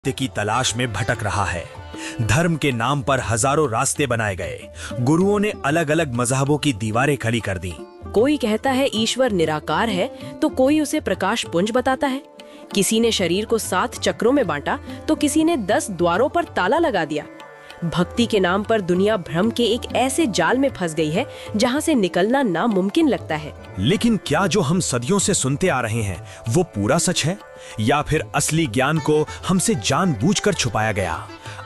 सत्य की तलाश में भटक रहा है। धर्म के नाम पर हजारों रास्ते बनाए गए। गुरुओं ने अलग अलग मजहबों की दीवारें खड़ी कर दी। कोई कहता है ईश्वर निराकार है तो कोई उसे प्रकाश पुंज बताता है। किसी ने शरीर को 7 चक्रों में बांटा तो किसी ने 10 द्वारों पर ताला लगा दिया। भक्ति के नाम पर दुनिया भ्रम के एक ऐसे जाल में फंस गई है जहां से निकलना नामुमकिन लगता है। लेकिन क्या जो हम सदियों से सुनते आ रहे हैं वो पूरा सच है, या फिर असली ज्ञान को हमसे जानबूझकर छुपाया गया?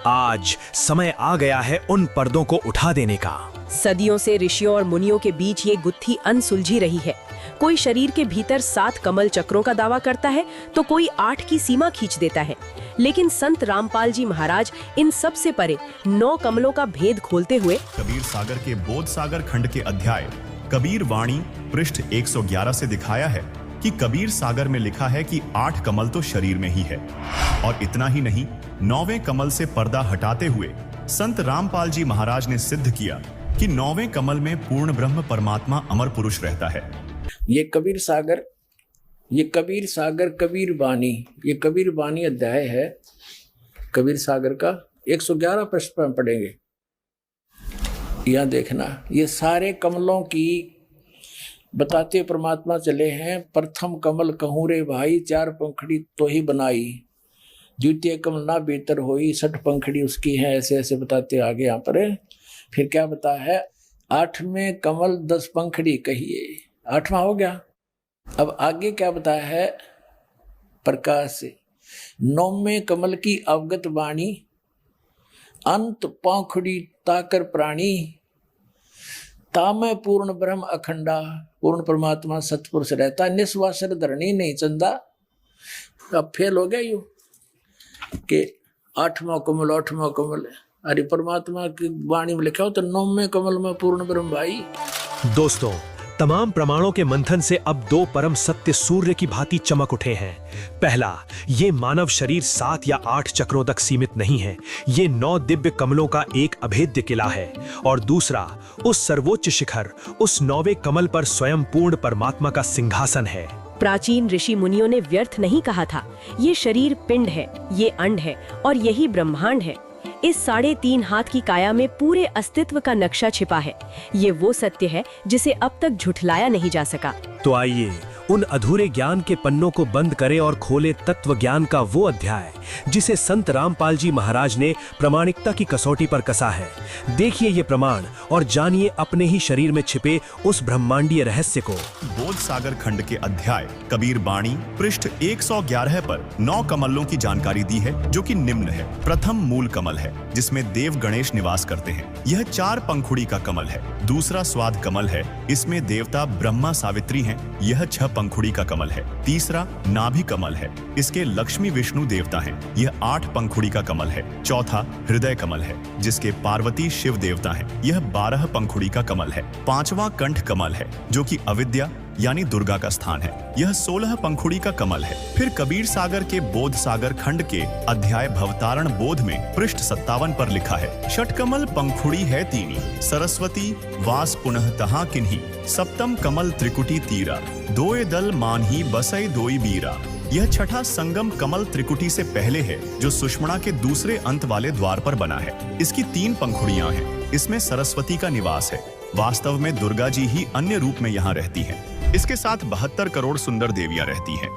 आज समय आ गया है उन पर्दों को उठा देने का। सदियों से ऋषियों और मुनियों के बीच ये गुत्थी अनसुलझी रही है। कोई शरीर के भीतर 7 कमल चक्रों का दावा करता है तो कोई 8 की सीमा खींच देता है। लेकिन संत रामपाल जी महाराज इन सब से परे 9 कमलों का भेद खोलते हुए कबीर सागर के बोध सागर खंड के अध्याय कबीर वाणी पृष्ठ 111 से दिखाया है कि कबीर सागर में लिखा है कि 8 कमल तो शरीर में ही है। और इतना ही नहीं, 9वें कमल से पर्दा हटाते हुए संत रामपाल जी महाराज ने सिद्ध किया कि 9वें कमल में पूर्ण ब्रह्म परमात्मा अमर पुरुष रहता है। ये कबीर सागर कबीर बानी अध्याय है कबीर सागर का 111 पृष्ठ पर पढ़ेंगे। यह देखना, ये सारे कमलों की बताते परमात्मा चले हैं। प्रथम कमल कहूँ रे भाई, 4 पंखड़ी तो ही बनाई। द्वितीय कमल ना बेहतर होई, 60 पंखड़ी उसकी है। ऐसे ऐसे बताते आगे यहाँ पर। फिर क्या बता है, 8वें कमल 10 पंखड़ी कहिए, 8वां हो गया। अब आगे क्या बताया है, प्रकाश से 9वें कमल की अवगत वाणी, अंत पंखड़ी ताकर प्राणी, तामे पूर्ण ब्रह्म अखंडा, पूर्ण परमात्मा सतपुरुष रहता, निस्वासर धरणी नहीं चंदा। अब फेल हो गया यू कि 8वां कमल अरे परमात्मा की वाणी में लिखा हो तो 9वें कमल में पूर्ण ब्रह्म भाई। दोस्तों, तमाम प्रमाणों के मंथन से अब 2 परम सत्य सूर्य की भांति चमक उठे हैं। पहला, ये मानव शरीर 7 या 8 चक्रों तक सीमित नहीं है, ये 9 दिव्य कमलों का एक अभेद्य किला है। और दूसरा, उस सर्वोच्च शिखर, उस 9वें कमल पर स्वयं पूर्ण परमात्मा का सिंहासन है। प्राचीन ऋषि मुनियों ने व्यर्थ नहीं कहा था, ये शरीर पिंड है, ये अंड है और यही ब्रह्मांड है। इस 3.5 हाथ की काया में पूरे अस्तित्व का नक्शा छिपा है। ये वो सत्य है जिसे अब तक झुठलाया नहीं जा सका। तो आइए उन अधूरे ज्ञान के पन्नों को बंद करें और खोले तत्व ज्ञान का वो अध्याय जिसे संत रामपाल जी महाराज ने प्रामाणिकता की कसौटी पर कसा है। देखिए ये प्रमाण और जानिए अपने ही शरीर में छिपे उस ब्रह्मांडीय रहस्य को। बोध सागर खंड के अध्याय कबीर बाणी पृष्ठ 111 पर 9 कमलों की जानकारी दी है, जो कि निम्न है। प्रथम मूल कमल है जिसमें देव गणेश निवास करते हैं, यह 4 पंखुड़ी का कमल है। दूसरा स्वाद कमल है, इसमें देवता ब्रह्मा सावित्री हैं, यह 6 पंखुड़ी का कमल है। तीसरा नाभि कमल है, इसके लक्ष्मी विष्णु देवता हैं, यह 8 पंखुड़ी का कमल है। चौथा हृदय कमल है, जिसके पार्वती शिव देवता हैं, यह 12 पंखुड़ी का कमल है। 5वां कंठ कमल है, जो कि अविद्या यानी दुर्गा का स्थान है, यह 16 पंखुड़ी का कमल है। फिर कबीर सागर के बोध सागर खंड के अध्याय भवतारण बोध में पृष्ठ 57 पर लिखा है, षटकमल पंखुड़ी है तीनी, सरस्वती वास पुनः तहाँ किन्ही, सप्तम कमल त्रिकुटी तीरा, दोए दल मानही बसई दोई बीरा। यह 6ठा संगम कमल त्रिकुटी से पहले है, जो सुषमणा के दूसरे अंत वाले द्वार पर बना है। इसकी 3 पंखुड़ियां हैं, इसमें सरस्वती का निवास है। वास्तव में दुर्गा जी ही अन्य रूप में यहाँ रहती हैं। इसके साथ 72 करोड़ सुंदर देवियां रहती हैं।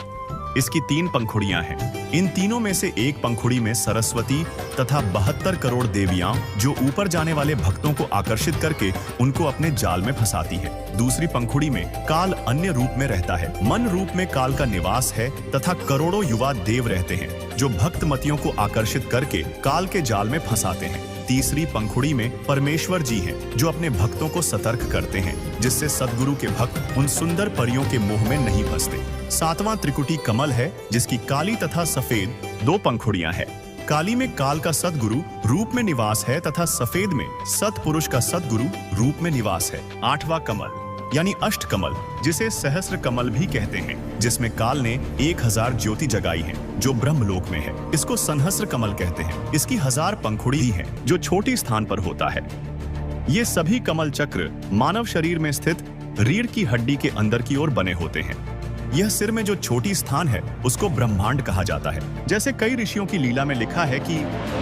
इसकी 3 पंखुड़ियां हैं। इन तीनों में से एक पंखुड़ी में सरस्वती तथा 72 करोड़ देवियां, जो ऊपर जाने वाले भक्तों को आकर्षित करके उनको अपने जाल में फंसाती है। दूसरी पंखुड़ी में काल अन्य रूप में रहता है, मन रूप में काल का निवास है तथा करोड़ों युवा देव रहते हैं, जो भक्तमतियों को आकर्षित करके काल के जाल में फंसाते हैं। तीसरी पंखुड़ी में परमेश्वर जी हैं, जो अपने भक्तों को सतर्क करते हैं, जिससे सद्गुरु के भक्त उन सुंदर परियों के मोह में नहीं फंसते। 7वां त्रिकुटी कमल है, जिसकी काली तथा सफेद 2 पंखुड़ियां हैं। काली में काल का सद्गुरु रूप में निवास है तथा सफेद में सतपुरुष का सद्गुरु रूप में निवास है। 8वां कमल यानी अष्ट कमल, जिसे सहस्र कमल भी कहते हैं, जिसमें काल ने 1000 ज्योति जगाई है, जो ब्रह्मलोक में है। इसको संहस्र कमल कहते हैं। इसकी 1000 पंखुड़ी है, जो छोटी स्थान पर होता है। ये सभी कमल चक्र मानव शरीर में स्थित रीढ़ की हड्डी के अंदर की ओर बने होते हैं। यह सिर में जो छोटी स्थान है उसको ब्रह्मांड कहा जाता है। जैसे कई ऋषियों की लीला में लिखा है कि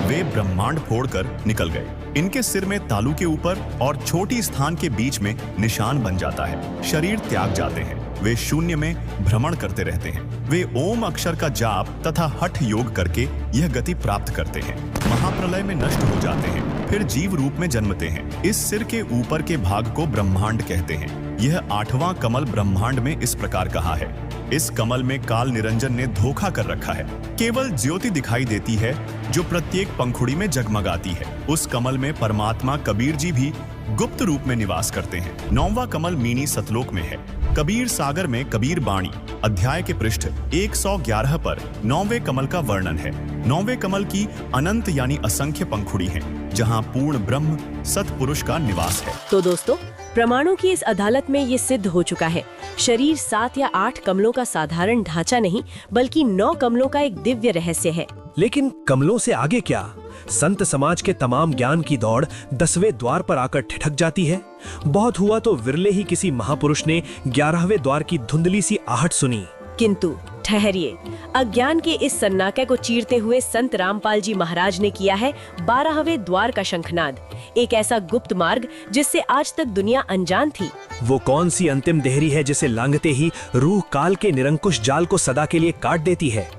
वे ब्रह्मांड फोड़कर निकल गए। इनके सिर में तालू के ऊपर और छोटी स्थान के बीच में निशान बन जाता है। शरीर त्याग जाते हैं, वे शून्य में भ्रमण करते रहते हैं। वे ओम अक्षर का जाप तथा हठ योग करके यह गति प्राप्त करते हैं। महाप्रलय में नष्ट हो जाते हैं, फिर जीव रूप में जन्मते हैं। इस सिर के ऊपर के भाग को ब्रह्मांड कहते हैं। यह 8वां कमल ब्रह्मांड में इस प्रकार कहा है। इस कमल में काल निरंजन ने धोखा कर रखा है। केवल ज्योति दिखाई देती है जो प्रत्येक पंखुड़ी में जगमगाती है। उस कमल में परमात्मा कबीर जी भी गुप्त रूप में निवास करते हैं। 9वां कमल मीनी सतलोक में है। कबीर सागर में कबीर बाणी अध्याय के पृष्ठ 111 पर 9वें कमल का वर्णन है। 9वें कमल की अनंत यानी असंख्य पंखुड़ी हैं, जहां पूर्ण ब्रह्म सतपुरुष का निवास है। तो दोस्तों, प्रमाणों की इस अदालत में ये सिद्ध हो चुका है, शरीर 7 या 8 कमलों का साधारण ढांचा नहीं बल्कि 9 कमलों का एक दिव्य रहस्य है। लेकिन कमलों से आगे क्या? संत समाज के तमाम ज्ञान की दौड़ 10वें द्वार पर आकर ठिठक जाती है। बहुत हुआ तो विरले ही किसी महापुरुष ने 11वें द्वार की धुंधली सी आहट सुनी। किंतु ठहरिए, अज्ञान के इस सन्नाटे को चीरते हुए संत रामपाल जी महाराज ने किया है 12वें द्वार का शंखनाद, एक ऐसा गुप्त मार्ग जिससे आज तक दुनिया अनजान थी। वो कौन सी अंतिम देहरी है जिसे लांघते ही रूह काल के निरंकुश जाल को सदा के लिए काट देती है?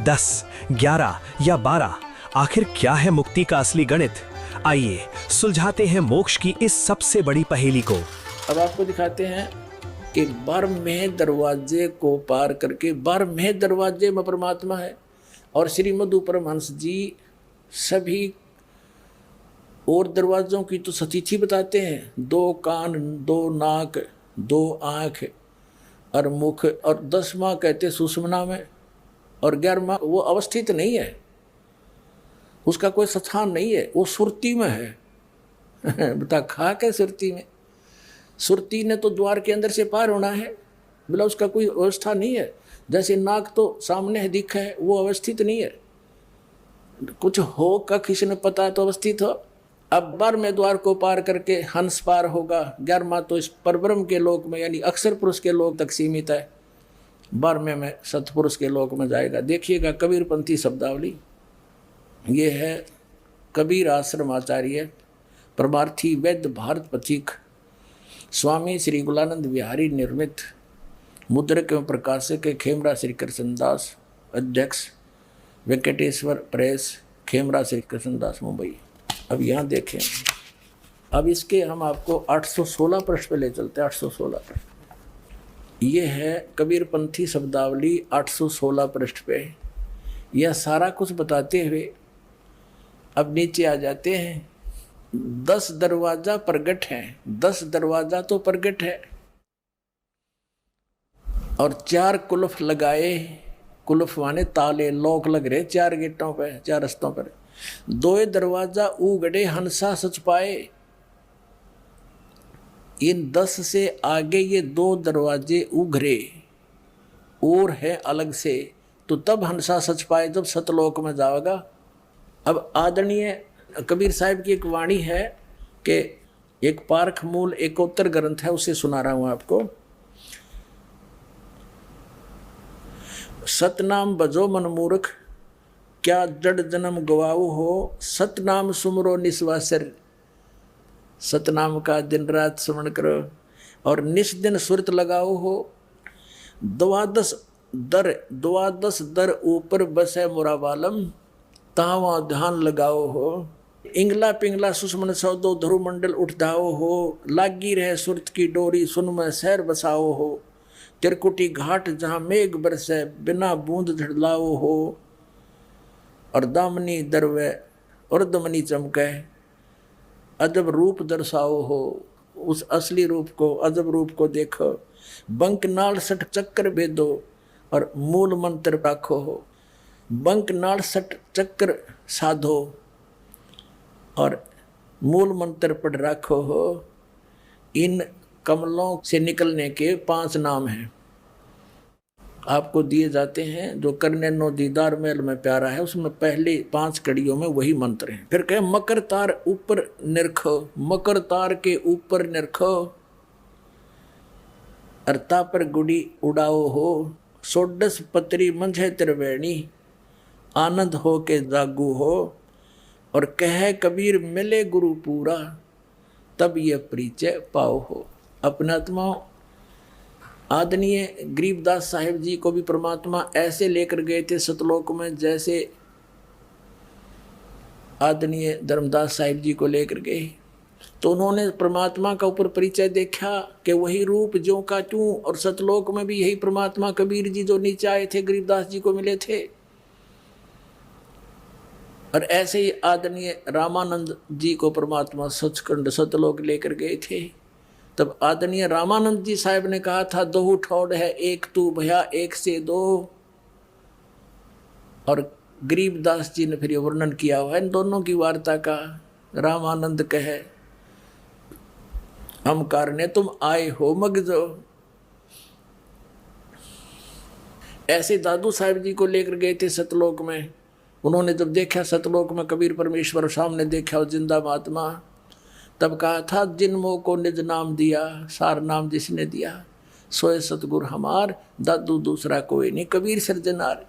10, 11 या 12, आखिर क्या है मुक्ति का असली गणित? आइए सुलझाते हैं मोक्ष की इस सबसे बड़ी पहेली को। अब आपको दिखाते हैं कि 12वें दरवाजे को पार करके 12वें दरवाजे में परमात्मा है। और श्री मधु परमहंस जी सभी और दरवाजों की तो सतीथि बताते हैं। 2 कान, 2 नाक, 2 आँख और मुख, और 10वां कहते सुषुम्ना में, और 11वां वो अवस्थित नहीं है, उसका कोई स्थान नहीं है, वो सुरती में है। बता खाक है सुरती में। सुरती ने तो द्वार के अंदर से पार होना है, बोला उसका कोई अवस्था नहीं है। जैसे नाक तो सामने दिखा है, वो अवस्थित नहीं है। कुछ हो का किसी ने पता तो अवस्थित हो। अब 12वें द्वार को पार करके हंस पार होगा। 11वां तो इस परब्रह्म के लोक में यानी अक्षर पुरुष के लोक तक सीमित है। 12वें में सतपुरुष के लोक में जाएगा। देखिएगा कबीरपंथी शब्दावली, ये है कबीर आश्रम आचार्य परमार्थी वैद्य भारत पथिक स्वामी श्री गुलानंद विहारी निर्मित मुद्रक एवं प्रकाशक खेमरा श्री कृष्णदास, अध्यक्ष वेंकटेश्वर प्रेस, खेमरा श्री कृष्णदास, मुंबई। अब यहाँ देखें, अब इसके हम आपको 816 पृष्ठ पे ले चलते हैं। 816 पृष्ठ ये है कबीरपंथी शब्दावली 816 पृष्ठ पे। यह सारा कुछ बताते हुए अब नीचे आ जाते हैं। 10 दरवाजा प्रगट है, 10 दरवाजा तो प्रगट है, और 4 कुलफ लगाए। कुलफ माने ताले, लॉक लग रहे 4 गेटों पे, 4 रस्तों पर। 2 दरवाजा उगड़े हंसा सच पाए। इन 10 से आगे ये 2 दरवाजे उघरे और है अलग से, तो तब हंसा सच पाए जब सतलोक में जाएगा। अब आदरणीय कबीर साहब की एक वाणी है कि एक पारख मूल एकोत्तर ग्रंथ है, उसे सुना रहा हूं आपको। सतनाम बजो मन मूर्ख, क्या जड़ जन्म गवाऊ हो, सतनाम सुमरो निस्वासर। सतनाम का दिन रात स्मरण करो और निस दिन सुरत लगाओ हो। 12 दर ऊपर बसे मुराबालम, तावा ध्यान लगाओ हो। इंगला पिंगला सुषमन सौदो ध्रुव मंडल उठदाओ हो। लागी रहे सुरत की डोरी सुन में शहर बसाओ हो। तिरकुटी घाट जहाँ मेघ बरसे बिना बूंद झड़लाओ हो। और दामनी दरवे और दमनी चमके अजब रूप दर्शाओ हो। उस असली रूप को, अजब रूप को देखो। बंक नाल सट चक्कर भेदो और मूल मंत्र राखो हो। बंक नाल सट चक्कर साधो और मूल मंत्र पढ़ राखो हो। इन कमलों से निकलने के 5 नाम हैं, आपको दिए जाते हैं। जो करने नो दीदार मेल में प्यारा है, उसमें पहले 5 कड़ियों में वही मंत्र हैं। फिर कहे मकर तार ऊपर निरखो, मकर तार के ऊपर निरखो। अर्ता पर गुड़ी उड़ाओ हो, सोडस पत्री मंझे त्रिवेणी, आनंद हो के जागू हो। और कह कबीर मिले गुरु पूरा, तब ये परिचय पाओ हो। अपनात्मा आदरणीय गरीबदास साहिब जी को भी परमात्मा ऐसे लेकर गए थे सतलोक में, जैसे आदरणीय धर्मदास साहिब जी को लेकर गए। तो उन्होंने परमात्मा का ऊपर परिचय देखा कि वही रूप ज्यों का त्यों, और सतलोक में भी यही परमात्मा कबीर जी जो नीचे आए थे गरीबदास जी को मिले थे। और ऐसे ही आदरणीय रामानंद जी को परमात्मा सचखंड सतलोक लेकर गए थे। तब आदरणीय रामानंद जी साहब ने कहा था, दो ठौड़ है एक तू भया एक से दो। और गरीबदास जी ने फिर ये वर्णन किया हुआ है इन दोनों की वार्ता का। रामानंद कहे, हम कारने तुम आए हो मगजो। ऐसे दादू साहब जी को लेकर गए थे सतलोक में। उन्होंने जब देखा सतलोक में कबीर परमेश्वर सामने देखा और जिंदा महात्मा, तब कहा था, जिन मोह को निज नाम दिया, सार नाम जिसने दिया, सोए सतगुरु हमार, दादू दूसरा कोई नहीं, कबीर सिरजनार।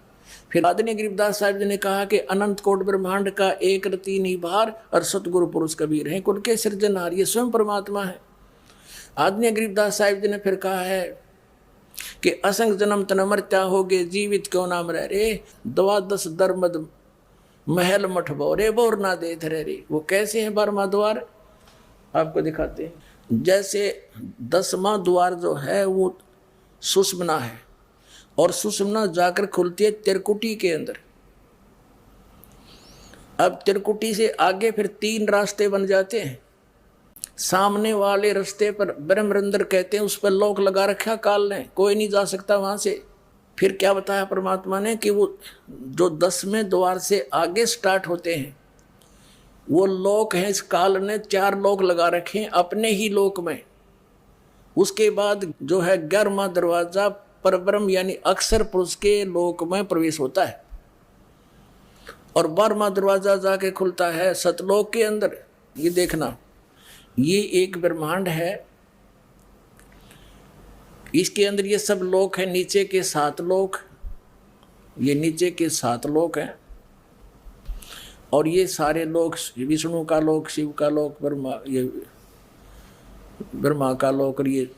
फिर आदरणीय गरीबदास साहब जी ने कहा कि अनंत कोट ब्रह्मांड का एक रति नहीं भार, और सतगुरु पुरुष कबीर हैं, कुल के सिरजनार, ये स्वयं परमात्मा है। आदरणीय गरीबदास साहिब जी ने फिर कहा है कि असंग जन्म तन मरत्या होगे, जीवित क्यों नाम रह रे, दवा दस दरमद महल मठ बोरे, बोर ना दे थे रे। वो कैसे है 12वां द्वार, आपको दिखाते हैं। जैसे 10वां द्वार जो है वो सुषमना है, और सुषमना जाकर खुलती है त्रिकुटी के अंदर। अब त्रिकुटी से आगे फिर 3 रास्ते बन जाते हैं। सामने वाले रास्ते पर ब्रह्मरंध्र कहते हैं, उस पर लोक लगा रखा काल ने, कोई नहीं जा सकता वहां से। फिर क्या बताया परमात्मा ने कि वो जो 10वें द्वार से आगे स्टार्ट होते हैं वो लोक हैं। इस काल ने 4 लोक लगा रखे हैं अपने ही लोक में। उसके बाद जो है 11वां दरवाजा परब्रह्म यानी अक्षर पुरुष के लोक में प्रवेश होता है, और 12वां दरवाजा जाके खुलता है सतलोक के अंदर। ये देखना, ये एक ब्रह्मांड है, इसके अंदर ये सब लोक है। नीचे के 7 लोक, ये नीचे के 7 लोक हैं, और ये सारे लोक विष्णु का लोक, शिव का लोक, ब्रह्मा का लोक, और ये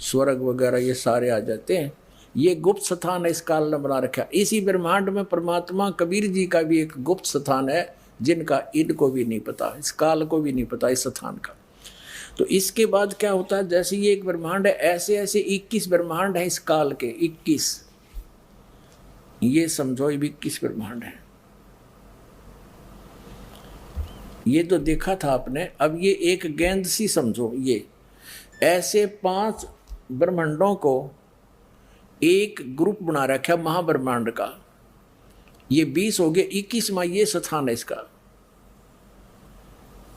स्वर्ग वगैरह ये सारे आ जाते हैं। ये गुप्त स्थान है इस काल ने बना रखा। इसी ब्रह्मांड में परमात्मा कबीर जी का भी एक गुप्त स्थान है, जिनका इनको भी नहीं पता, इस काल को भी नहीं पता इस स्थान का। तो इसके बाद क्या होता है, जैसे ये एक ब्रह्मांड है, ऐसे ऐसे 21 ब्रह्मांड है इस काल के। 21, ये समझो ये 21 ब्रह्मांड है। ये तो देखा था आपने। अब ये एक गेंद सी समझो, ये ऐसे 5 ब्रह्मांडों को एक ग्रुप बना रखा महाब्रह्मांड का। ये 20 हो गए, 21वां ये स्थान है इसका।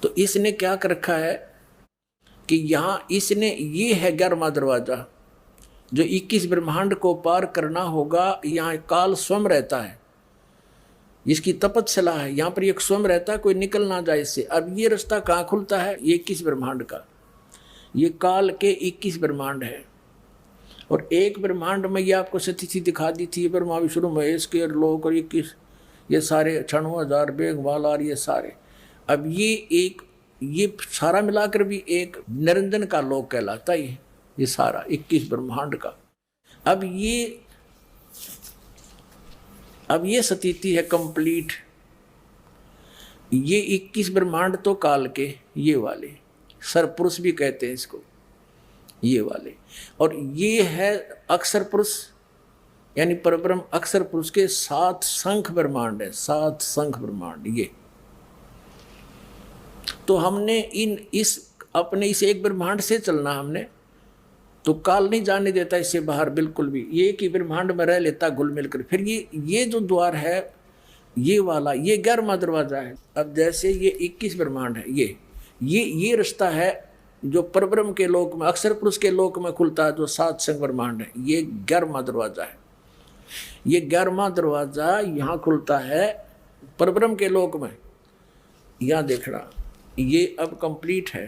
तो इसने क्या कर रखा है कि यहां इसने, ये है 11वां दरवाजा जो 21 ब्रह्मांड को पार करना होगा। यहाँ काल स्वयं रहता है, इसकी तपस्या है, यहाँ पर एक स्वयं रहता है, कोई निकल ना जाए इससे। अब ये रास्ता कहाँ खुलता है, ये 21 ब्रह्मांड का। ये काल के 21 ब्रह्मांड है, और एक ब्रह्मांड में ये आपको स्थिति दिखा दी थी, ब्रह्मा विष्णु महेश के लोक, और 21 ये सारे 96,000 बेगवाल और ये सारे। अब ये सारा मिलाकर भी एक निरंजन का लोक कहलाता है, ये सारा 21 ब्रह्मांड का। अब ये स्थिति है कंप्लीट। ये 21 ब्रह्मांड तो काल के, ये वाले सरपुरुष भी कहते हैं इसको, ये वाले। और ये है अक्षर पुरुष यानी परब्रह्म अक्षर पुरुष के 7 शंख ब्रह्मांड है, 7 शंख ब्रह्मांड। ये तो हमने अपने इस एक ब्रह्मांड से चलना हमने, तो काल नहीं जाने देता इससे बाहर बिल्कुल भी। ये कि ब्रह्मांड में रह लेता घुल मिलकर। फिर ये जो द्वार है ये वाला, ये 11वां दरवाजा है। अब जैसे ये 21 ब्रह्मांड है, ये रास्ता है जो परब्रह्म के लोक में, अक्षर पुरुष के लोक में खुलता है, जो 7 शंख ब्रह्मांड है। ये 11वां दरवाजा है। ये 11वां दरवाजा यहाँ खुलता है परब्रह्म के लोक में। यहाँ देखना, ये अब कंप्लीट है।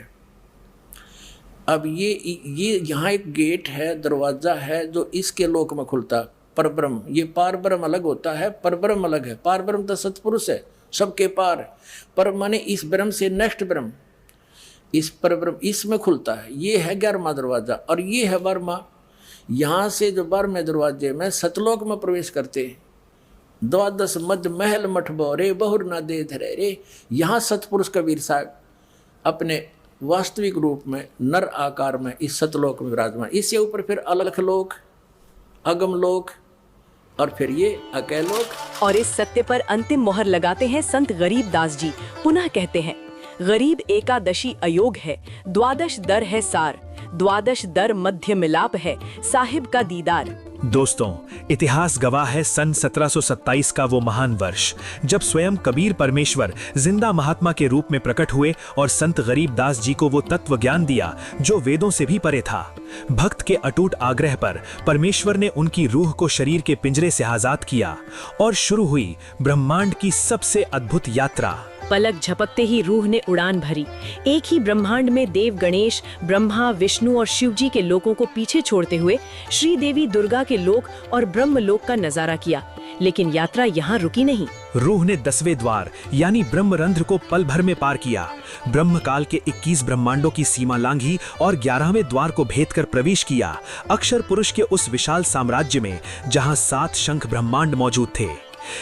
अब ये यहाँ एक गेट है, दरवाजा है जो इसके लोक में खुलता है, परब्रह्म। ये पार ब्रह्म अलग होता है, परब्रह्म अलग है। पार ब्रह्म तो सतपुरुष है, सबके पार है। पर माने इस ब्रह्म से नेक्स्ट ब्रह्म, इस परब्रह्म इसमें खुलता है। ये है 11वां दरवाजा और ये है 12वां। यहाँ से जो 12वें दरवाजे में सतलोक में प्रवेश करते हैं। द्वादश मध्य महल मठ बोरे बहुर ना दे धरे रे। यहाँ सतपुरुष कबीर साहब अपने वास्तविक रूप में नर आकार में इस सतलोक में विराजमान। इससे ऊपर फिर अलख लोक, अगम लोक और फिर ये अकैलोक। और इस सत्य पर अंतिम मोहर लगाते हैं संत गरीब दास जी। पुनः कहते हैं, गरीब एकादशी अयोग है, द्वादश दर है सार, द्वादश दर मध्य मिलाप है, साहिब का दीदार। दोस्तों, इतिहास गवाह है सन 1727 का वो महान वर्ष जब स्वयं कबीर परमेश्वर जिंदा महात्मा के रूप में प्रकट हुए और संत गरीब दास जी को वो तत्व ज्ञान दिया जो वेदों से भी परे था। भक्त के अटूट आग्रह पर परमेश्वर ने उनकी रूह को शरीर के पिंजरे से आजाद किया और शुरू हुई ब्रह्मांड की सबसे अद्भुत यात्रा। पलक झपकते ही रूह ने उड़ान भरी। एक ही ब्रह्मांड में देव गणेश, ब्रह्मा, विष्णु और शिव जी के लोकों को पीछे छोड़ते हुए श्री देवी दुर्गा के लोक और ब्रह्म लोक का नजारा किया। लेकिन यात्रा यहाँ रुकी नहीं। रूह ने 10वें द्वार यानी ब्रह्मरंध्र को पल भर में पार किया। ब्रह्म काल के 21 ब्रह्मांडों की सीमा लांघी और 11वें द्वार को भेद कर प्रवेश किया अक्षर पुरुष के उस विशाल साम्राज्य में जहाँ 7 शंख ब्रह्मांड मौजूद थे।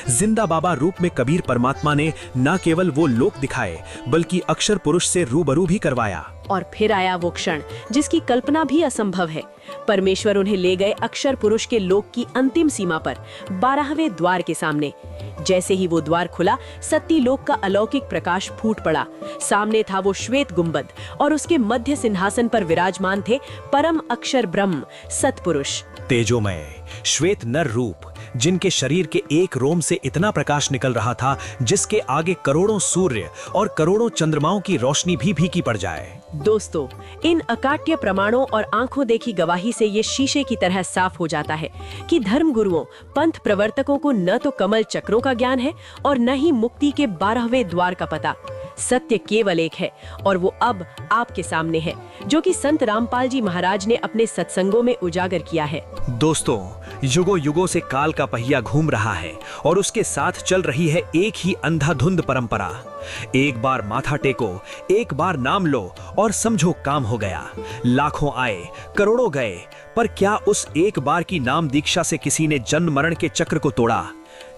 जिंदा बाबा रूप में कबीर परमात्मा ने न केवल वो लोक दिखाए बल्कि अक्षर पुरुष से रूबरू भी करवाया। और फिर आया वो क्षण जिसकी कल्पना भी असंभव है। परमेश्वर उन्हें ले गए अक्षर पुरुष के लोक की अंतिम सीमा पर, 12वें द्वार के सामने। जैसे ही वो द्वार खुला, सत्य लोक का अलौकिक प्रकाश फूट पड़ा। सामने था वो श्वेत गुंबद और उसके मध्य सिंहासन पर विराजमान थे परम अक्षर ब्रह्म सतपुरुष। तेजोमय श्वेत नर रूप जिनके शरीर के एक रोम से इतना प्रकाश निकल रहा था जिसके आगे करोड़ों सूर्य और करोड़ों चंद्रमाओं की रोशनी भी फीकी पड़ जाए। दोस्तों, इन अकाट्य प्रमाणों और आंखों देखी गवाही से ये शीशे की तरह साफ हो जाता है कि धर्म गुरुओं, पंथ प्रवर्तकों को न तो कमल चक्रों का ज्ञान है और न ही मुक्ति के 12वें द्वार का पता। सत्य केवल एक है और वो अब आपके सामने है, जो कि संत रामपाल जी महाराज ने अपने सत्संगों में उजागर किया है। दोस्तों, युगों युगों से काल का पहिया घूम रहा है और उसके साथ चल रही है एक ही अंधाधुंध परंपरा। एक बार माथा टेको, एक बार नाम लो और समझो काम हो गया। लाखों आए, करोड़ों गए, पर क्या उस एक बार की नाम दीक्षा से किसी ने जन्म मरण के चक्र को तोड़ा?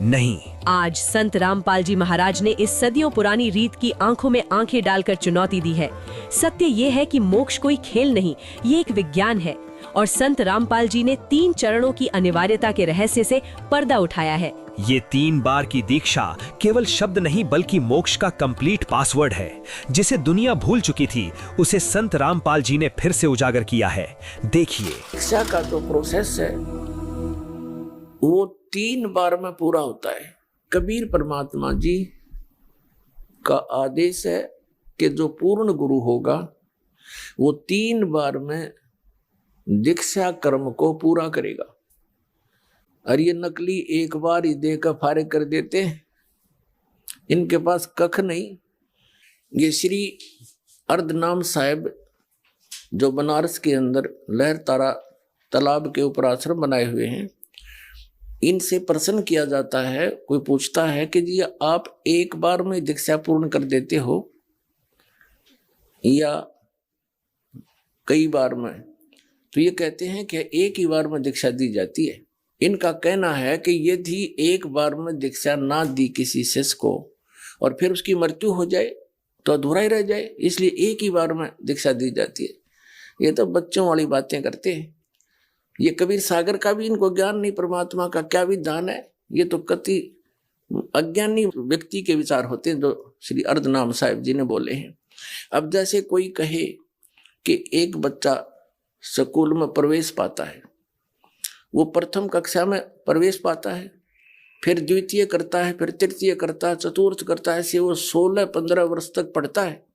नहीं। आज संत रामपाल जी महाराज ने इस सदियों पुरानी रीत की आंखों में आंखें डालकर चुनौती दी है। सत्य ये है कि मोक्ष कोई खेल नहीं, ये एक विज्ञान है। और संत रामपाल जी ने 3 चरणों की अनिवार्यता के रहस्य से पर्दा उठाया है। ये 3 बार की दीक्षा केवल शब्द नहीं बल्कि मोक्ष का कंप्लीट पासवर्ड है। जिसे दुनिया भूल चुकी थी उसे संत रामपाल जी ने फिर से उजागर किया है। देखिए, दीक्षा का जो प्रोसेस है वो 3 बार में पूरा होता है। कबीर परमात्मा जी का आदेश है कि जो पूर्ण गुरु होगा वो 3 बार में दीक्षा कर्म को पूरा करेगा। और ये नकली एक बार ही देकर फारिग कर देते हैं, इनके पास कख नहीं। ये श्री अर्धनाम साहिब जो बनारस के अंदर लहर तारा तालाब के ऊपर आश्रम बनाए हुए हैं, इनसे प्रश्न किया जाता है, कोई पूछता है कि जी आप एक बार में दीक्षा पूर्ण कर देते हो या कई बार में? तो ये कहते हैं कि एक ही बार में दीक्षा दी जाती है। इनका कहना है कि यदि एक बार में दीक्षा ना दी किसी शिष्य को और फिर उसकी मृत्यु हो जाए तो अधूरा ही रह जाए, इसलिए एक ही बार में दीक्षा दी जाती है। ये तो बच्चों वाली बातें करते हैं। ये कबीर सागर का भी इनको ज्ञान नहीं, परमात्मा का क्या विधान है। ये तो कति अज्ञानी व्यक्ति के विचार होते हैं जो श्री अर्धनाम साहिब जी ने बोले हैं। अब जैसे कोई कहे कि एक बच्चा स्कूल में प्रवेश पाता है, वो प्रथम कक्षा में प्रवेश पाता है, फिर द्वितीय करता है, फिर तृतीय करता है, चतुर्थ करता है, ऐसे वो 16-15 वर्ष तक पढ़ता है।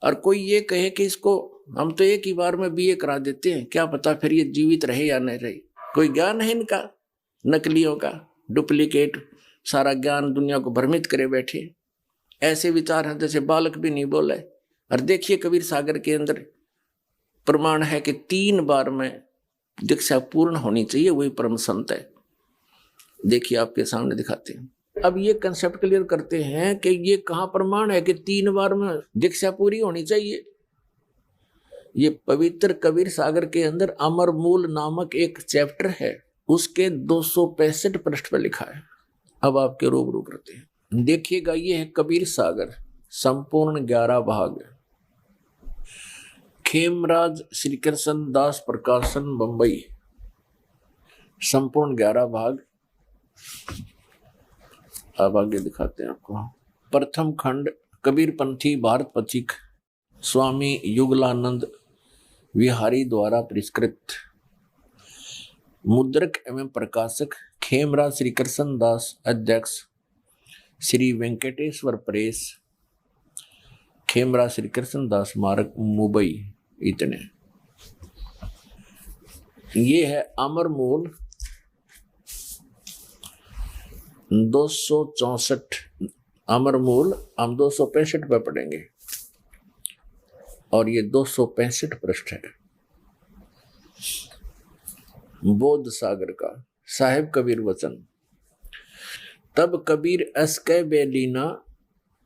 और कोई ये कहे कि इसको हम तो एक ही बार में बीए करा देते हैं, क्या पता फिर ये जीवित रहे या नहीं रहे। कोई ज्ञान है इनका, नकलियों का, डुप्लीकेट सारा ज्ञान दुनिया को भ्रमित करे बैठे। ऐसे विचार हैं जैसे बालक भी नहीं बोले। और देखिए कबीर सागर के अंदर प्रमाण है कि 3 बार में दीक्षा पूर्ण होनी चाहिए, वही परम संत है। देखिए आपके सामने दिखाते हैं। अब ये कंसेप्ट क्लियर करते हैं कि ये कहाँ प्रमाण है कि 3 बार में दीक्षा पूरी होनी चाहिए। ये पवित्र कबीर सागर के अंदर अमर मूल नामक एक चैप्टर है, उसके 265 पृष्ठ पर लिखा है। अब आपके रूबरू करते हैं। देखिएगा, ये है कबीर सागर, संपूर्ण 11 भाग, खेमराज श्री कृष्ण दास प्रकाशन बंबई, संपूर्ण 11 भाग। अब आगे दिखाते हैं आपको। प्रथम खंड कबीरपंथी भारत पथिक स्वामी युगलानंद विहारी द्वारा परिष्कृत, मुद्रक एवं प्रकाशक खेमराज श्री कृष्ण दास, अध्यक्ष श्री वेंकटेश्वर प्रेस, खेमराज श्री कृष्ण दास मार्ग मुंबई। इतने। ये है अमर मूल 264, अमर मूल हम 265 पे पढ़ेंगे और ये 265 पृष्ठ है। बोध सागर का साहिब कबीर वचन। तब कबीर अस्कै बेलीना,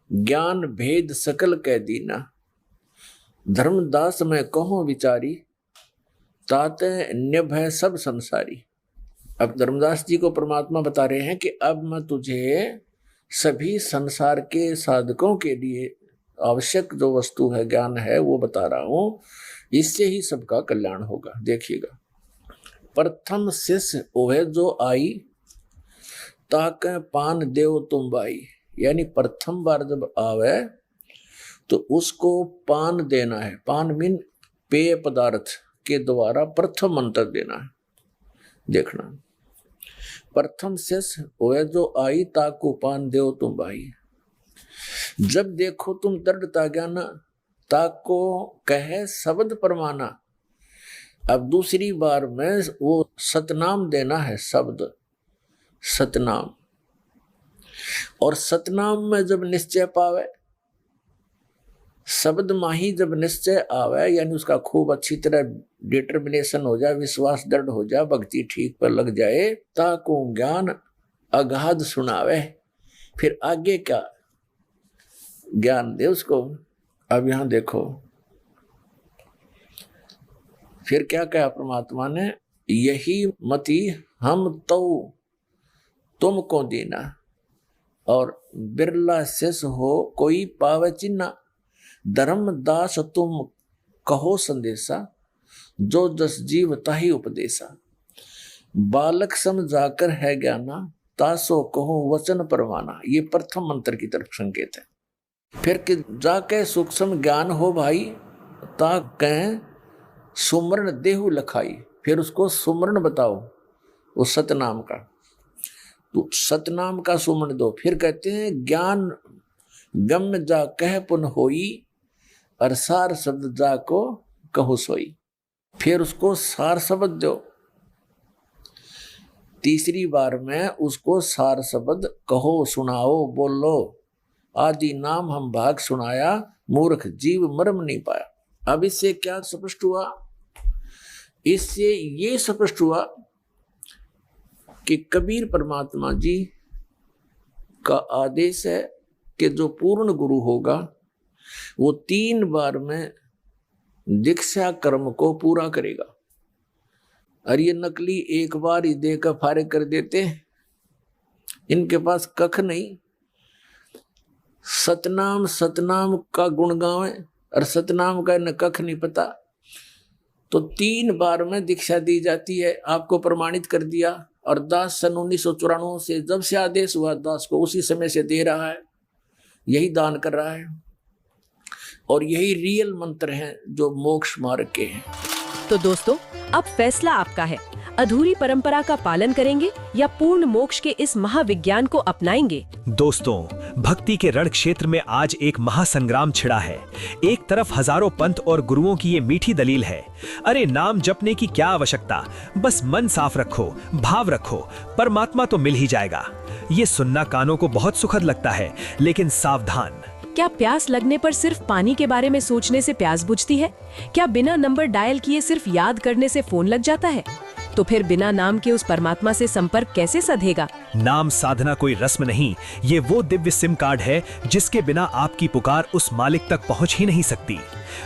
ज्ञान भेद सकल कह दीना, धर्मदास में कहो विचारी, ताते निभय सब संसारी। अब धर्मदास जी को परमात्मा बता रहे हैं कि अब मैं तुझे सभी संसार के साधकों के लिए आवश्यक जो वस्तु है, ज्ञान है, वो बता रहा हूं, इससे ही सबका कल्याण होगा। देखिएगा, प्रथम शिष्य ओहे जो आई, ताके पान देव तुम बाई। यानी प्रथम बार जब आवे तो उसको पान देना है। पान मीन पेय पदार्थ के द्वारा प्रथम मंत्र देना है। देखना, प्रथम शिष्य ओए जो आई, ताको पान देव तुम भाई। जब देखो तुम दृढ़ता ज्ञान, ताको कहे शब्द परमाना। अब दूसरी बार में वो सतनाम देना है, शब्द सतनाम। और सतनाम में जब निश्चय पावे, शब्द माही जब निश्चय आवे, यानी उसका खूब अच्छी तरह डिटर्मिनेशन हो जाए, विश्वास दृढ़ हो जाए, भक्ति ठीक पर लग जाए, ताको ज्ञान अगाध सुनावे। फिर आगे क्या ज्ञान दे उसको। अब यहां देखो, फिर क्या कहा परमात्मा ने, यही मति हम तो तुमको देना, और बिरला शेष हो कोई पावे चिन्ना, धर्मदास तुम कहो संदेशा, जो जस जीव ताही उपदेशा। बालक समझाकर है ज्ञाना, तासो कहो वचन परवाना। ये प्रथम मंत्र की तरफ संकेत है। फिर कि जाके सूक्ष्म ज्ञान हो भाई, ता कहें सुमरण देहु लखाई। फिर उसको सुमरण बताओ, वो सतनाम का, तो सतनाम का सुमरण दो। फिर कहते हैं ज्ञान गम जा कह पुन होई, और सार शब्द जा को कहो सोई। फिर उसको सार शब्द दो। तीसरी बार में उसको सार शब्द कहो, सुनाओ, बोलो। आदि नाम हम भाग सुनाया, मूर्ख जीव मर्म नहीं पाया। अब इससे क्या स्पष्ट हुआ? इससे ये स्पष्ट हुआ कि कबीर परमात्मा जी का आदेश है कि जो पूर्ण गुरु होगा वो 3 बार में दीक्षा कर्म को पूरा करेगा। और ये नकली एक बार ही देकर फारिग कर देते हैं, इनके पास कख नहीं। सतनाम सतनाम का गुण गावे और सतनाम का न कख नहीं पता। तो 3 बार में दीक्षा दी जाती है, आपको प्रमाणित कर दिया। और दास सन 1994 से जब से आदेश हुआ, दास को उसी समय से दे रहा है, यही दान कर रहा है। और यही रियल मंत्र हैं जो मोक्ष मार्ग के हैं। तो दोस्तों, अब फैसला आपका है। अधूरी परंपरा का पालन करेंगे या पूर्ण मोक्ष के इस महाविज्ञान को अपनाएंगे? दोस्तों, भक्ति के रण क्षेत्र में आज एक महासंग्राम छिड़ा है। एक तरफ हजारों पंथ और गुरुओं की ये मीठी दलील है, अरे नाम जपने की क्या आवश्यकता, बस मन साफ रखो, भाव रखो, परमात्मा तो मिल ही जाएगा। ये सुनना कानों को बहुत सुखद लगता है, लेकिन सावधान, क्या प्यास लगने पर सिर्फ पानी के बारे में सोचने से प्यास बुझती है? क्या बिना नंबर डायल किए सिर्फ याद करने से फोन लग जाता है? तो फिर बिना नाम के उस परमात्मा से संपर्क कैसे साधेगा? नाम साधना कोई रस्म नहीं, ये वो दिव्य सिम कार्ड है जिसके बिना आपकी पुकार उस मालिक तक पहुंच ही नहीं सकती।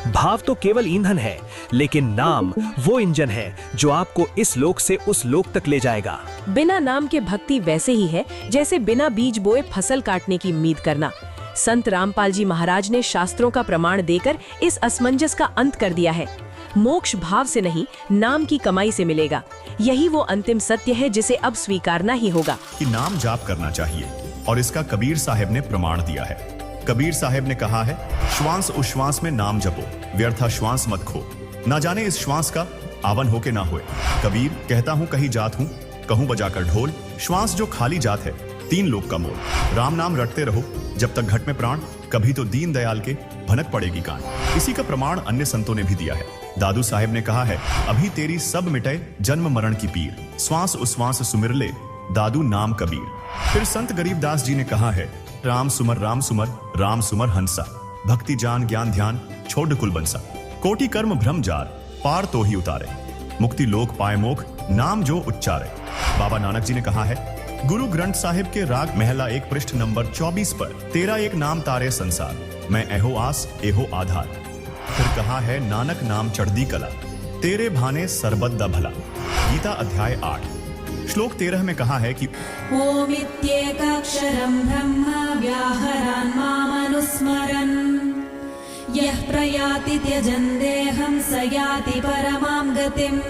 भाव तो केवल ईंधन है, लेकिन नाम वो इंजन है जो आपको इस लोक से उस लोक तक ले जाएगा। बिना नाम के भक्ति वैसे ही है जैसे बिना बीज बोए फसल काटने की उम्मीद करना। संत रामपाल जी महाराज ने शास्त्रों का प्रमाण देकर इस असमंजस का अंत कर दिया है। मोक्ष भाव से नहीं, नाम की कमाई से मिलेगा। यही वो अंतिम सत्य है जिसे अब स्वीकारना ही होगा कि नाम जाप करना चाहिए, और इसका कबीर साहब ने प्रमाण दिया है। कबीर साहब ने कहा है, श्वास उश्वास में नाम जपो, व्यर्था श्वास मत खो, ना जाने इस श्वास का आवन हो के ना होए। कबीर कहता हूँ कहीं जात हूँ, कहूँ बजाकर ढोल, श्वास जो खाली जात है, 3 लोक का मोल। राम नाम रटते रहो जब तक घट में प्राण, कभी तो दीन दयाल के भनक पड़ेगी कान। इसी का प्रमाण अन्य संतों ने भी दिया है। दादू साहेब ने कहा है, अभी तेरी सब मिटे जन्म मरण की पीर, श्वास उश्वास सुमिर ले दादू नाम कबीर। फिर संत गरीबदास जी ने कहा है, राम सुमर राम सुमर हंसा, भक्ति जान ज्ञान ध्यान छोड़ कुल बंसा, कोटि कर्म भ्रम जार पार तो ही उतारे, मुक्ति लोक पाए मोख नाम जो उच्चारे। बाबा नानक जी ने कहा है, गुरु ग्रंथ साहिब के राग महला 1 पृष्ठ नंबर 24 पर, तेरा एक नाम तारे संसार, मैं एहो आस एहो आधार। फिर कहा है, नानक नाम चढ़दी कला, तेरे भाने सरबत दा भला। गीता अध्याय 8 श्लोक 13 में कहा है कि ओमित्येकाक्षरं ब्रह्म व्याहरन् मामनुस्मरन्, यः प्रयाति त्यजन् देहं स याति परमां गतिम्।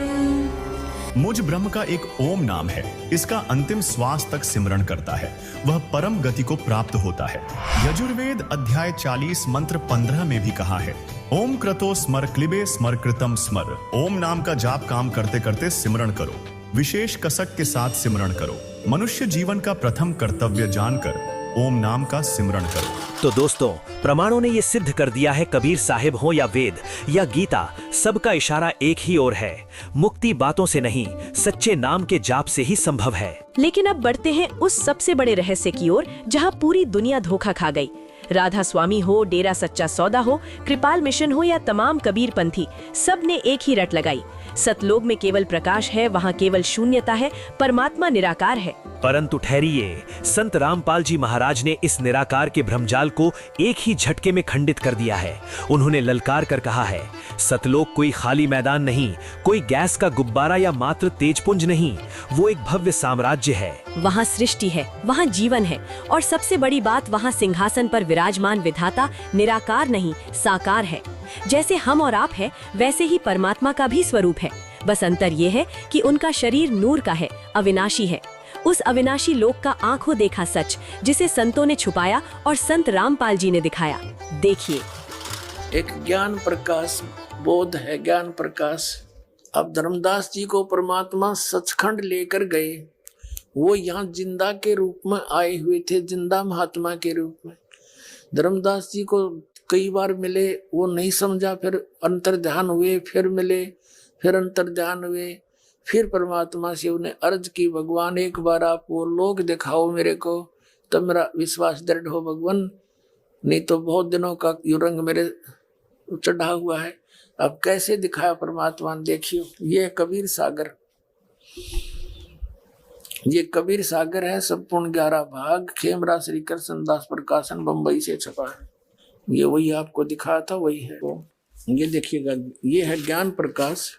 मुझ ब्रह्म का एक ओम नाम है, इसका अंतिम श्वास तक सिमरण करता है, वह परम गति को प्राप्त होता है। यजुर्वेद अध्याय 40 मंत्र 15 में भी कहा है, ओम क्रतो स्मर क्लिबे स्मर कृतम स्मर। ओम नाम का जाप काम करते करते सिमरण करो, विशेष कसक के साथ सिमरण करो। मनुष्य जीवन का प्रथम कर्तव्य जानकर ओम नाम का सिमरण करो। तो दोस्तों, प्रमाणों ने ये सिद्ध कर दिया है, कबीर साहिब हो या वेद या गीता, सबका इशारा एक ही ओर है। मुक्ति बातों से नहीं, सच्चे नाम के जाप से ही संभव है। लेकिन अब बढ़ते हैं उस सबसे बड़े रहस्य की ओर जहां पूरी दुनिया धोखा खा गई। राधा स्वामी हो, डेरा सच्चा सौदा हो, कृपाल मिशन हो या तमाम कबीर पंथी, सब ने एक ही रट लगाई। सतलोक में केवल प्रकाश है, वहाँ केवल शून्यता है, परमात्मा निराकार है। परंतु ठहरिए, संत रामपाल जी महाराज ने इस निराकार के भ्रमजाल को एक ही झटके में खंडित कर दिया है। उन्होंने ललकार कर कहा है, सतलोक कोई खाली मैदान नहीं, कोई गैस का गुब्बारा या मात्र तेजपुंज नहीं, वो एक भव्य साम्राज्य है। वहाँ सृष्टि है, वहाँ जीवन है, और सबसे बड़ी बात, वहाँ सिंहासन पर विराजमान विधाता निराकार नहीं, साकार है। जैसे हम और आप है, वैसे ही परमात्मा का भी स्वरूप है। बस अंतर ये है कि उनका शरीर नूर का है, अविनाशी है। उस अविनाशी लोक का आंखों देखा सच, जिसे संतों ने छुपाया और संत रामपाल जी ने दिखाया। देखिए, एक ज्ञान प्रकाश बोध है, ज्ञान प्रकाश। अब धर्मदास जी को परमात्मा सचखंड लेकर गए, वो यहाँ जिंदा के रूप में आए हुए थे, जिंदा महात्मा के रूप में। धर्मदास जी को कई बार मिले, वो नहीं समझा, फिर अंतर्ध्यान हुए, फिर मिले, फिर अंतर्ध्यान हुए, फिर परमात्मा से उन्हें अर्ज की, भगवान एक बार आप वो लोग दिखाओ मेरे को, तब मेरा विश्वास दृढ़ हो भगवान, नहीं तो बहुत दिनों का युरंग मेरे चढ़ा हुआ है। अब कैसे दिखाया परमात्मा ने, देखियो, ये कबीर सागर, ये कबीर सागर है, संपूर्ण 11 भाग, खेमरा श्री कृष्ण दास प्रकाशन बंबई से छपा है। ये वही आपको दिखाया था, वही है वो। ये देखिएगा, ये है ज्ञान प्रकाश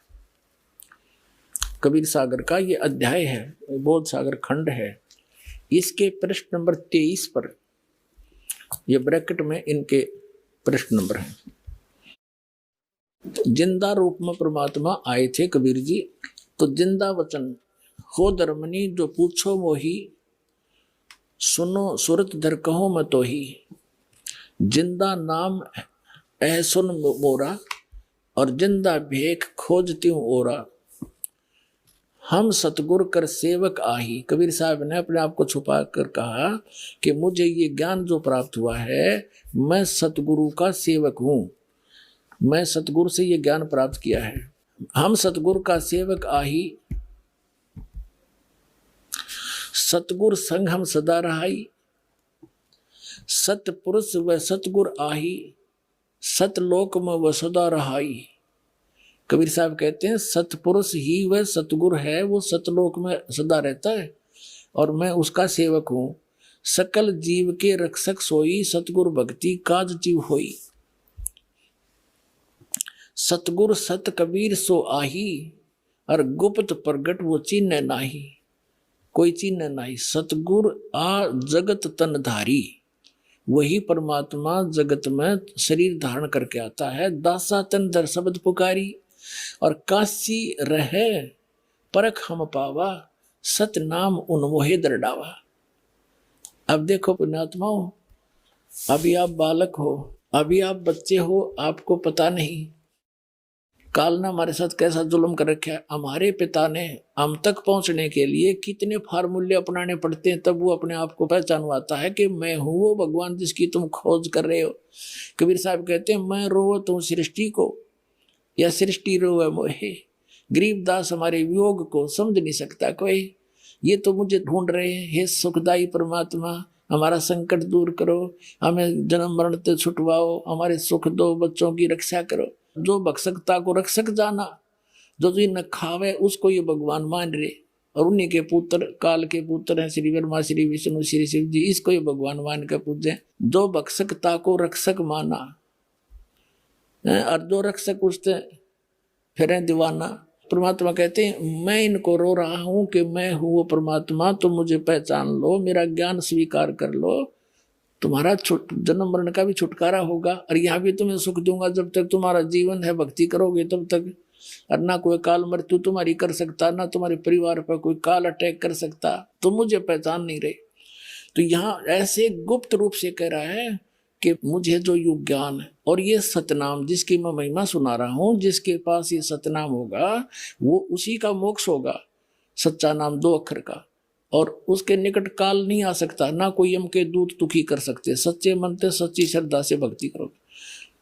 कबीर सागर का, ये अध्याय है, बोध सागर खंड है। इसके पृष्ठ नंबर 23 पर, ये ब्रैकेट में इनके पृष्ठ नंबर है। जिंदा रूप में परमात्मा आए थे कबीर जी, तो जिंदा वचन हो धर्मनी, जो पूछो मोही, सुनो सुरत धर कहो मैं तो ही। जिंदा नाम ऐ सुन मोरा, और जिंदा भेख खोजती हूँ ओरा। हम सतगुरु कर सेवक आही। कबीर साहब ने अपने आप को छुपा कर कहा कि मुझे ये ज्ञान जो प्राप्त हुआ है, मैं सतगुरु का सेवक हूँ, मैं सतगुरु से ये ज्ञान प्राप्त किया है। हम सतगुरु का सेवक आही, सतगुरु संग हम सदा रहाई। सतपुरुष व सतगुर आही, सतलोक में वह सदा रहाई। कबीर साहब कहते हैं सतपुरुष ही वह सतगुर है, वो सतलोक में सदा रहता है और मैं उसका सेवक हूं। सकल जीव के रक्षक सोई, सतगुर भक्ति काज जीव होई। सतगुर सत कबीर सो आही, और गुप्त प्रगट वो चिन्ह नाही, कोई चिन्ह नहीं। सतगुर आ जगत तन धारी, वही परमात्मा जगत में शरीर धारण करके आता है। दासा तन दर शब्द पुकारी, और काशी रहे परख हम पावा, सत नाम उन मोहे दरडावा। अब देखो पुण्यात्माओं, अभी आप बालक हो, अभी आप बच्चे हो, आपको पता नहीं काल ने हमारे साथ कैसा जुल्म कर रखा है। हमारे पिता ने हम तक पहुंचने के लिए कितने फार्मूले अपनाने पड़ते हैं, तब वो अपने आप को पहचानवाता है कि मैं हूं वो भगवान जिसकी तुम खोज कर रहे हो। कबीर साहब कहते हैं मैं रोवत हूं सृष्टि को, या सृष्टि रोवे मोहे। गरीबदास हमारे वियोग को समझ नहीं सकता कोई, ये तो मुझे ढूंढ रहे हैं। हे सुखदाई परमात्मा, हमारा संकट दूर करो, हमें जन्म मरण से छुटवाओ, हमारे सुख दो, बच्चों की रक्षा करो। जो भक्षकता को रक्षक जाना, जो न खावे उसको ये भगवान मान रहे, और उन्हीं के पुत्र काल के पुत्र हैं श्री ब्रह्मा, श्री विष्णु, श्री शिव जी, इसको ये भगवान मान के पूजे। जो भक्षकता को रक्षक माना, और जो रक्षक उससे फिर दीवाना। परमात्मा कहते हैं मैं इनको रो रहा हूं कि मैं हूं वो परमात्मा, तुम मुझे पहचान लो, मेरा ज्ञान स्वीकार कर लो, तुम्हारा जन्म मरण का भी छुटकारा होगा, और यहाँ भी तुम्हें सुख दूंगा। जब तक तुम्हारा जीवन है भक्ति करोगे तब तक, और ना कोई काल मृत्यु तुम्हारी कर सकता, ना तुम्हारे परिवार पर कोई काल अटैक कर सकता। तुम मुझे पहचान नहीं रहे। तो यहाँ ऐसे गुप्त रूप से कह रहा है कि मुझे जो युग ज्ञान है और ये सतनाम जिसकी मैं महिमा सुना रहा हूँ, जिसके पास ये सतनाम होगा वो उसी का मोक्ष होगा। सच्चा नाम 2 अक्षर का, और उसके निकट काल नहीं आ सकता, ना कोई यम के दूत दुखी कर सकते। सच्चे मन से सच्ची श्रद्धा से भक्ति करोगे।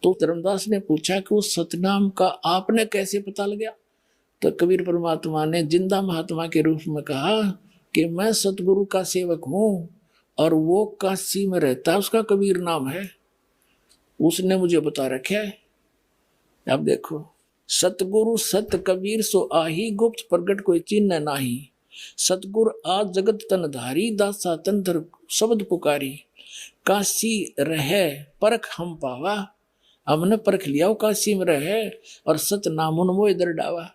तो धर्मदास ने पूछा कि उस सतनाम का आपने कैसे पता लगा? तो कबीर परमात्मा ने जिंदा महात्मा के रूप में कहा कि मैं सतगुरु का सेवक हूँ, और वो काशी में रहता है, उसका कबीर नाम है, उसने मुझे बता रखा है। अब देखो, सतगुरु सत कबीर सो आही, गुप्त प्रगट कोई चिन्ह नाही। सतगुर आ जगत तन धारी, दासा तन धर शब्द पुकारी। काशी रहे परख हम पावा, हमने परख लिया वो काशी में रहे, और सत नाम उन मोह दरडावा।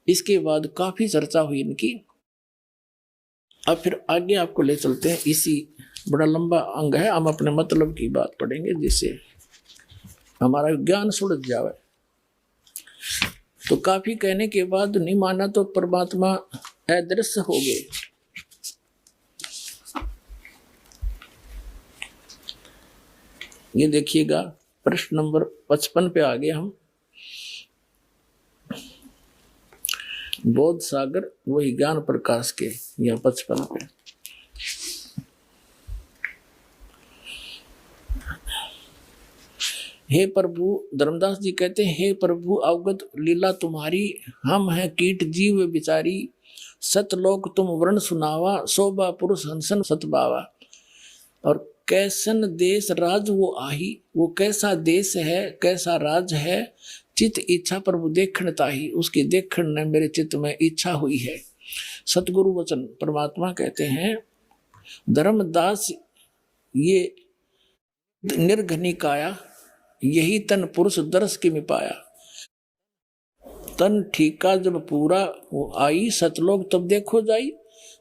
इसके बाद काफी चर्चा हुई इनकी। अब फिर आगे आपको ले चलते हैं, इसी बड़ा लंबा अंग है, हम अपने मतलब की बात पढ़ेंगे जिससे हमारा ज्ञान सुलझ जाए। तो काफी कहने के बाद नहीं माना तो परमात्मा अदृश्य हो गए। ये देखिएगा प्रश्न नंबर 55 पे आ गए हम। बोध सागर वही ज्ञान प्रकाश के, यह 55 पे। हे प्रभु, धर्मदास जी कहते हैं हे प्रभु अवगत लीला तुम्हारी, हम हैं कीट जीव बिचारी। सतलोक तुम वर्ण सुनावा, शोभा पुरुष हंसन सतबावा। और कैसन देश राज वो आही, वो कैसा देश है, कैसा राज है। चित इच्छा प्रभु देखण ताही, उसकी देखण ने मेरे चित्त में इच्छा हुई है। सतगुरु वचन परमात्मा कहते हैं धर्मदास ये निर्घनी काया, यही तन पुरुष दर्श की मिपाया। तन ठीका जब पूरा वो आई, सतलोक तब देखो जाई।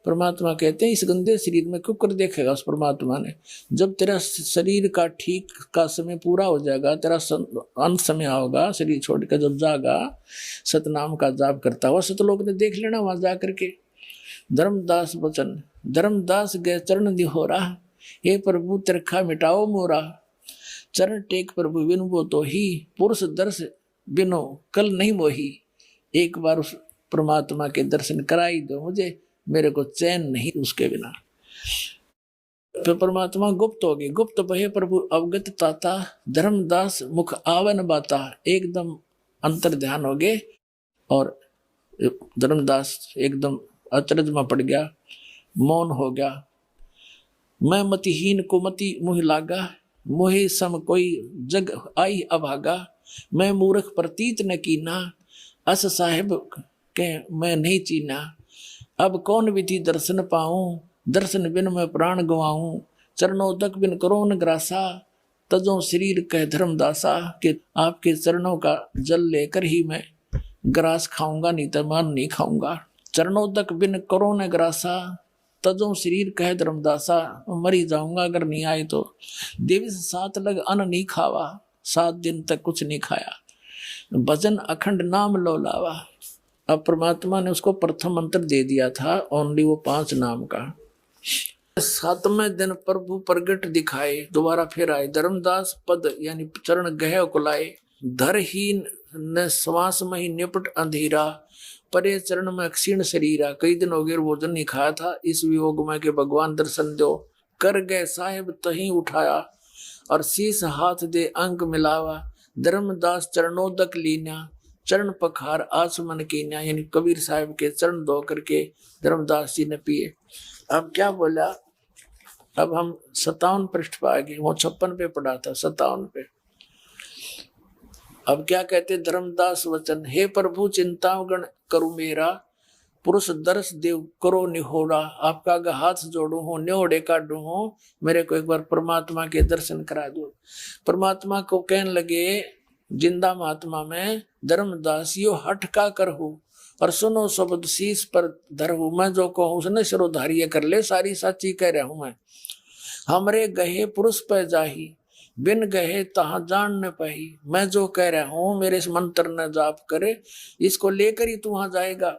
परमात्मा कहते हैं इस गंदे शरीर में क्यों कर देखेगा उस परमात्मा ने। जब तेरा शरीर का ठीक का समय पूरा हो जाएगा, तेरा अंत समय होगा, शरीर छोड़ कर जब जागा, सतनाम का जाप करता हुआ सतलोक ने देख लेना वहां जा करके। धर्मदास वचन, धर्मदास गए चरण निहोरा, हे प्रभु तिरखा मिटाओ मोरा। चरण टेक प्रभु बिनु वो तो ही, पुरुष दर्श बिनो कल नहीं मोही। एक बार उस परमात्मा के दर्शन कराई दो मुझे, मेरे को चैन नहीं उसके बिना। तो परमात्मा गुप्त हो गई। गुप्त बहे प्रभु अवगत ताता, धर्मदास मुख आवन बाता। एकदम अंतर ध्यान हो गए और धर्मदास एकदम अचरज में पड़ गया, मौन हो गया। मैं मतिहीन को मति मुह लागा, मोहे सम कोई जग आई अभागा। मैं मूर्ख प्रतीत न कीना, अस साहिब के मैं नहीं चीना। अब कौन विधि दर्शन पाऊं, दर्शन बिन मैं प्राण गवाऊं। चरणों तक बिन करो न ग्रासा, तजो शरीर कह धर्मदासा। कि आपके चरणों का जल लेकर ही मैं ग्रास खाऊंगा, नहीं तो मान नहीं खाऊंगा। चरणों तक बिन करो न ग्रासा, तजो शरीर कह धर्मदासा। मरी जाऊंगा अगर नहीं आए तो। देवी से 7 लग अन्न नहीं खावा, 7 दिन तक कुछ नहीं खाया। भजन अखंड नाम लो लावा। अब परमात्मा ने उसको प्रथम मंत्र दे दिया था, ओनली वो 5 नाम का। 7वें दिन प्रभु प्रगट दिखाए, दोबारा फिर आए। धर्मदास पद यानी चरण गह कुलाए। धरहीन न श्वास मही निपट अंधेरा, परे चरण में क्षीण शरीरा। कई दिन हो गए भोजन नहीं खाया था, इस वियोग में के भगवान दर्शन दो। कर गए साहिब तही उठाया, और शीस हाथ दे अंग मिलावा। धर्मदास चरणोदक लीना, चरण पखार आसमन कीना। यानी कबीर साहिब के चरण धो करके धर्मदास जी ने पिए। अब क्या बोला, अब हम 57 पृष्ठ पर आ गए, वो 56 पे पढ़ा था, 57 पे। अब क्या कहते धर्मदास वचन, हे प्रभु चिंता गण करू मेरा, पुरुष दर्श देव करो निहोरा। आपका अगर हाथ जोड़ू हो, न्योड़े काटू हो, मेरे को एक बार परमात्मा के दर्शन करा दो। परमात्मा को कहने लगे जिंदा महात्मा में, धर्मदास यो हठ का करहु, और सुनो शब्द शीश पर धरहु। मैं जो कहूँ उसने सिरोधार्य कर ले, सारी साची कह रहा हूं मैं। हमरे गहे पुरुष पे जाही, बिन गहे तहा जान न पाही। मैं जो कह रहा हूं मेरे इस मंत्र न जाप करे, इसको लेकर ही तू वहां जाएगा।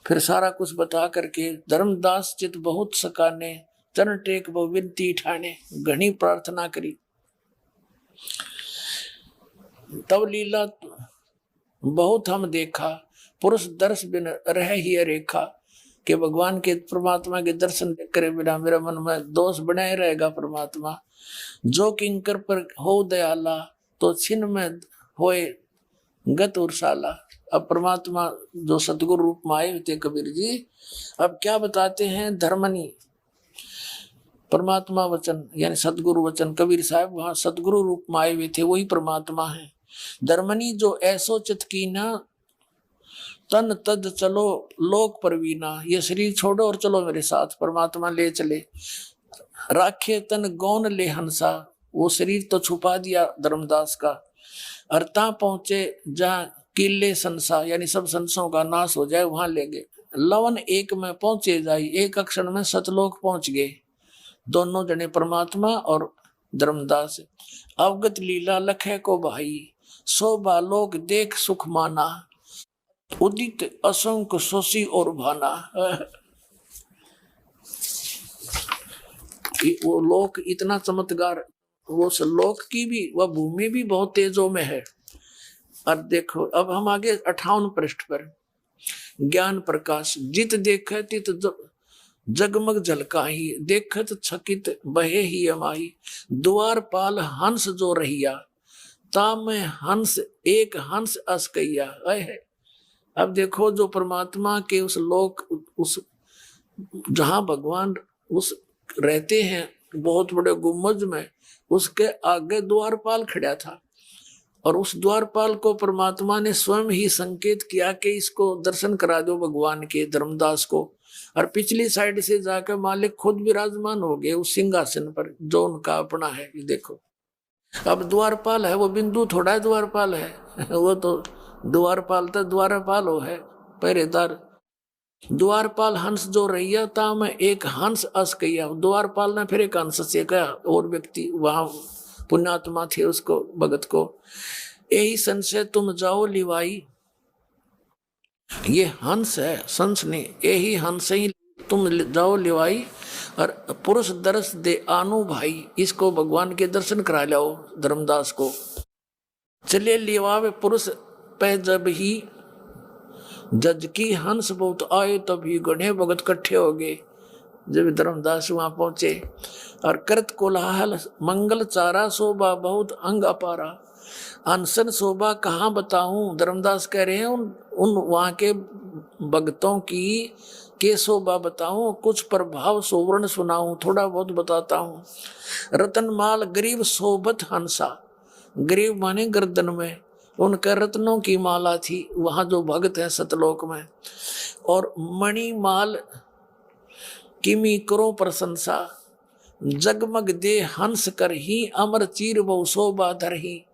फिर सारा कुछ बता करके धर्मदास चित बहुत सकाने, चरण टेक वो विनती ठाने। घनी प्रार्थना करी, तब लीला बहुत हम देखा, पुरुष दर्श बिन रह ही रेखा। कि भगवान के परमात्मा के दर्शन करे बिना मेरा मन में दोष बनाए रहेगा परमात्मा। जो किंकर पर हो दयाला, तो छिन में होए गत उर्साला। अब परमात्मा जो सतगुरु रूप में आए थे कबीर जी, अब क्या बताते हैं, धर्मनी परमात्मा वचन यानी सतगुरु वचन। कबीर साहब वहां सतगुरु रूप में आए हुए थे, वही परमात्मा है। धर्मनी जो ऐसो चित कीना, तन तद चलो लोक परवीना। ये शरीर छोड़ो और चलो मेरे साथ, परमात्मा ले चले। राखे तन गौन ले हंसा, वो शरीर तो छुपा दिया धर्मदास का। अर्ता पहुंचे जहाँ किले संसा, यानी सब संसों का नाश हो जाए वहां ले गए। लवन एक में पहुंचे जाई, एक अक्षर में सतलोक पहुंच गए। दोनों जने परमात्मा और धर्मदास। अवगत लीला लखे को भाई, शोभा लोक देख सुख माना। उदित असंख शोषी और भाना। वो लोक इतना चमत्कार, वो लोक की भी वह भूमि भी बहुत तेजों में है। और देखो अब हम आगे 58 पृष्ठ पर, ज्ञान प्रकाश। जित देखे तित जगमग झलकाही, देखत छकित बहे ही अमाही। द्वारपाल हंस जो रहिया, ताम हंस एक हंस अस्कैया। है अब देखो जो परमात्मा के उस लोक, उस जहां भगवान उस रहते हैं बहुत बड़े गुम्बज में, उसके आगे द्वारपाल खड़ा था। और उस द्वारपाल को परमात्मा ने स्वयं ही संकेत किया कि इसको दर्शन करा दो भगवान के, धर्मदास को। और पिछली साइड से जाकर मालिक खुद विराजमान हो गए उस सिंहासन पर जो उनका अपना है। ये देखो अब द्वारपाल है, वो बिंदु थोड़ा है द्वारपाल है, वो तो द्वारपाल तो द्वारपाल हो है, पहरेदार। द्वारपाल हंस जो रहिया था, मैं एक हंस अस कहिया। द्वारपाल ने फिर एक हंस से कहा, और व्यक्ति वहां पुण्यात्मा थे उसको, भगत को, यही संशय तुम जाओ लिवाई। ये हंस है, संस ने, यही हंस ही तुम जाओ लिवाई। और पुरुष दर्श दे आनु भाई, इसको भगवान के दर्शन करा लाओ धर्मदास को। चले लिवावे पुरुष पे जब ही, जज की हंस बहुत आए तभी गणे भगत इकट्ठे हो गए। जब धर्मदास वहां पहुंचे, और करत कोलाहल मंगल चारा, शोभा बहुत अंग अपारा। अनसन शोभा कहाँ बताऊं, धर्मदास कह रहे हैं उन वहां के भक्तों की के शोभा बताऊं, कुछ प्रभाव सोवर्ण सुनाऊं, थोड़ा बहुत बताता हूं। रतनमाल गरीब शोभत हंसा, गरीब माने गर्दन में उनका रत्नों की माला थी, वहां जो भक्त है सतलोक में। और मणिमाल किमी करो प्रशंसा, जगमग दे हंस कर ही अमर चीर बहु शोभा धर ही।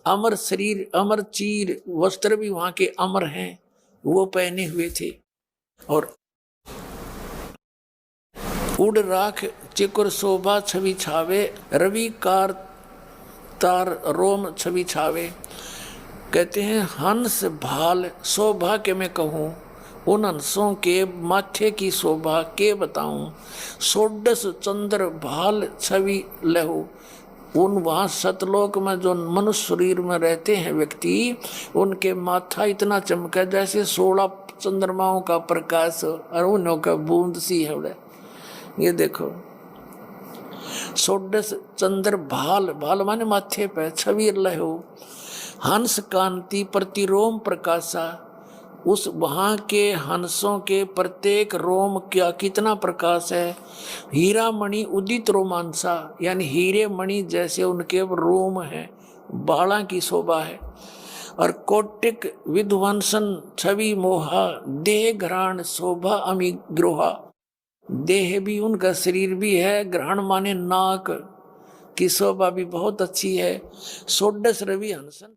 अमर शरीर, अमर चीर वस्त्र भी वहां के अमर हैं, वो पहने हुए थे। और उड़ राख चिकुर शोभा छवि छावे, रवि कार तार रोम छवि छावे। कहते हैं हंस भाल शोभा के मैं कहूँ, उन हंसों के माथे की शोभा के बताऊं। सोडस चंद्र भाल छवि लहू, उन वहाँ सतलोक में जो मनुष्य शरीर में रहते हैं व्यक्ति, उनके माथा इतना चमका जैसे 16 चंद्रमाओं का प्रकाश और उन्हों का बूंद सी है। ये देखो सोडस चंद्र भाल, भाल माने माथे पे, छवि लहू हंस कांति प्रतिरोम प्रकाशा, उस वहाँ के हंसों के प्रत्येक रोम क्या कितना प्रकाश है। हीरा मणि उदित रोमांसा, यानी हीरे मणि जैसे उनके रोम है, बाला की शोभा है। और कोटिक विध्वंसन छवि मोहा, देह घ्राण शोभा अमी ग्रोहा, देह भी उनका शरीर भी है, ग्रहण माने नाक की शोभा भी बहुत अच्छी है। सोडस रवि हंसन